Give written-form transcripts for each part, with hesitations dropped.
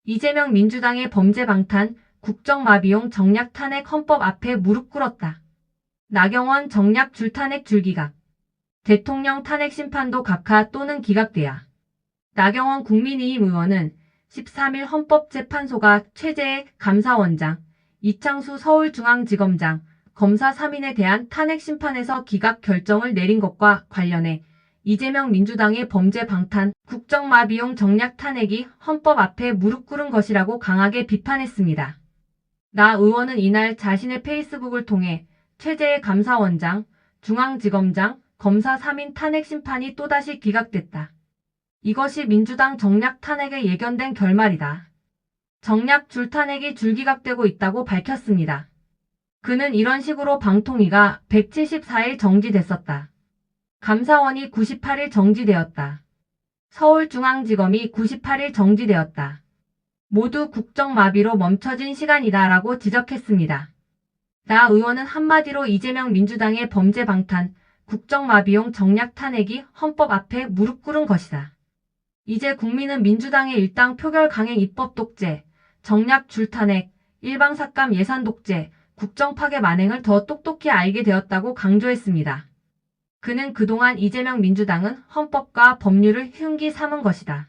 이재명 민주당의 범죄 방탄, 국정마비용 정략 탄핵 헌법 앞에 무릎 꿇었다. 나경원 정략 줄탄핵 줄기각. 대통령 탄핵 심판도 각하 또는 기각돼야. 나경원 국민의힘 의원은 13일 헌법재판소가 최재해 감사원장, 이창수 서울중앙지검장, 검사 3인에 대한 탄핵 심판에서 기각 결정을 내린 것과 관련해 이재명 민주당의 범죄 방탄, 국정마비용 정략 탄핵이 헌법 앞에 무릎 꿇은 것이라고 강하게 비판했습니다. 나 의원은 이날 자신의 페이스북을 통해 최재해 감사원장, 중앙지검장, 검사 3인 탄핵 심판이 또다시 기각됐다. 이것이 민주당 정략 탄핵의 예견된 결말이다. 정략 줄탄핵이 줄기각되고 있다고 밝혔습니다. 그는 이런 식으로 방통위가 174일 정지됐었다. 감사원이 98일 정지되었다. 서울중앙지검이 98일 정지되었다. 모두 국정마비로 멈춰진 시간이다라고 지적했습니다. 나 의원은 한마디로 이재명 민주당의 범죄 방탄, 국정마비용 정략 탄핵이 헌법 앞에 무릎 꿇은 것이다. 이제 국민은 민주당의 일당 표결 강행 입법 독재, 정략 줄탄핵, 일방삭감 예산 독재, 국정 파괴 만행을 더 똑똑히 알게 되었다고 강조했습니다. 그는 그동안 이재명 민주당은 헌법과 법률을 흉기 삼은 것이다.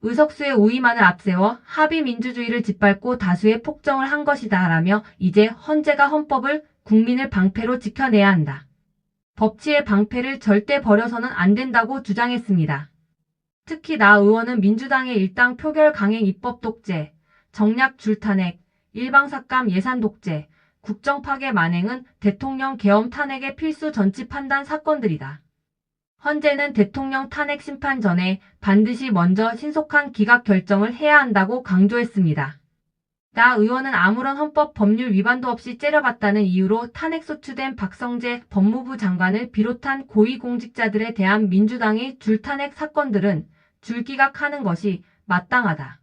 의석수의 우위만을 앞세워 합의 민주주의를 짓밟고 다수의 폭정을 한 것이다 라며 이제 헌재가 헌법을 국민을 방패로 지켜내야 한다. 법치의 방패를 절대 버려서는 안 된다고 주장했습니다. 특히 나 의원은 민주당의 일당 표결 강행 입법 독재, 정략 줄탄핵, 일방삭감 예산 독재, 국정 파괴 만행은 대통령 계엄 탄핵의 필수 전치 판단 사건들이다. 헌재는 대통령 탄핵 심판 전에 반드시 먼저 신속한 기각 결정을 해야 한다고 강조했습니다. 나 의원은 아무런 헌법 법률 위반도 없이 째려봤다는 이유로 탄핵 소추된 박성재 법무부 장관을 비롯한 고위공직자들에 대한 민주당의 줄탄핵 사건들은 줄기각하는 것이 마땅하다.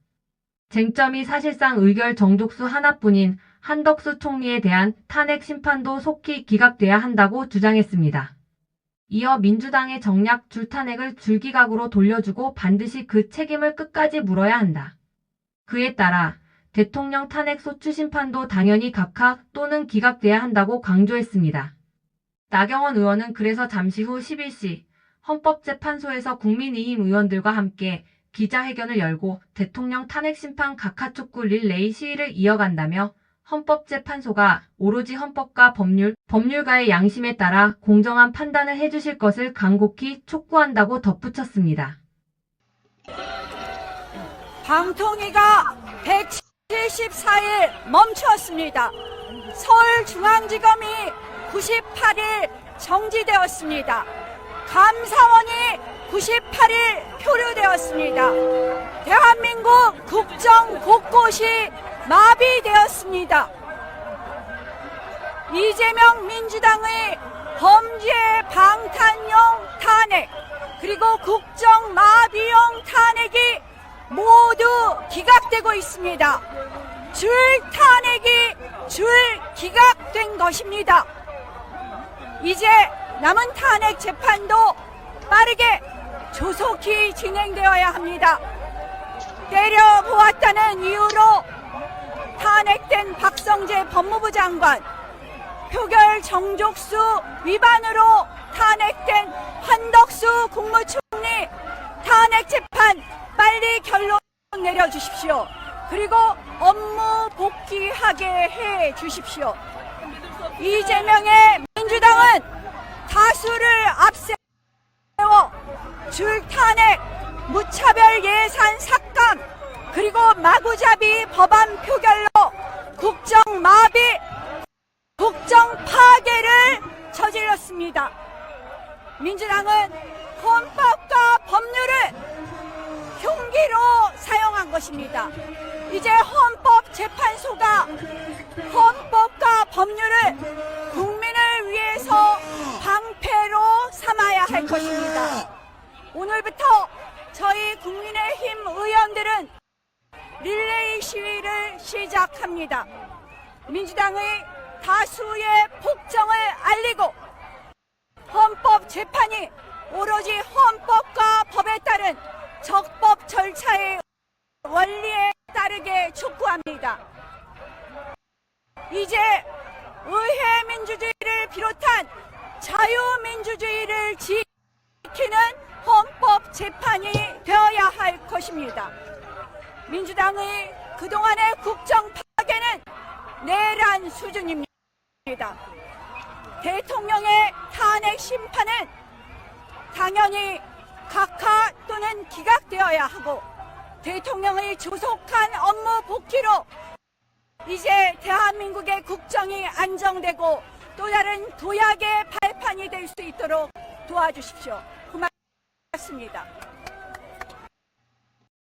쟁점이 사실상 의결 정족수 하나뿐인 한덕수 총리에 대한 탄핵 심판도 속히 기각돼야 한다고 주장했습니다. 이어 민주당의 정략 줄탄핵을 줄기각으로 돌려주고 반드시 그 책임을 끝까지 물어야 한다. 그에 따라 대통령 탄핵 소추 심판도 당연히 각하 또는 기각돼야 한다고 강조했습니다. 나경원 의원은 그래서 잠시 후 11시 헌법재판소에서 국민의힘 의원들과 함께 기자회견을 열고 대통령 탄핵 심판 각하 촉구 릴레이 시위를 이어간다며 헌법재판소가 오로지 헌법과 법률가의 양심에 따라 공정한 판단을 해주실 것을 간곡히 촉구한다고 덧붙였습니다. 방통위가 174일 멈추었습니다. 서울중앙지검이 98일 정지되었습니다. 감사원이 98일 표류되었습니다. 대한민국 국정 곳곳이 마비되었습니다. 이재명 민주당의 범죄 방탄용 탄핵 그리고 국정 마비용 탄핵이 모두 기각되고 있습니다. 줄 탄핵이 줄 기각된 것입니다. 이제 남은 탄핵 재판도 빠르게 조속히 진행되어야 합니다. 때려보았다는 이유로 탄핵된 박성재 법무부 장관, 표결 정족수 위반으로 탄핵된 한덕수 국무총리 탄핵 재판 빨리 결론 내려주십시오. 그리고 업무 복귀하게 해 주십시오. 이재명의 민주당은 다수를 앞세워 줄탄핵, 무차별 예산 삭감, 그리고 마구잡이 법안 표결로 국정 마비, 국정 파괴를 저질렀습니다. 민주당은 헌법과 법률을 흉기로 사용한 것입니다. 이제 헌법재판소가 헌법과 법률을 국민을 위해서 방패로 삼아야 할 것입니다. 오늘부터 저희 국민의힘 의원들은 릴레이 시위를 시작합니다. 민주당의 다수의 폭정을 알리고 헌법재판이 오로지 헌법과 법에 따른 적법 절차의 원리에 따른 빠르게 촉구합니다. 이제 의회 민주주의를 비롯한 자유민주주의를 지키는 헌법 재판이 되어야 할 것입니다. 민주당의 그동안의 국정 파괴는 내란 수준입니다. 대통령의 탄핵 심판은 당연히 각하 또는 기각되어야 하고, 대통령의 조속한 업무 복귀로 이제 대한민국의 국정이 안정되고 또 다른 도약의 발판이 될 수 있도록 도와주십시오. 고맙습니다.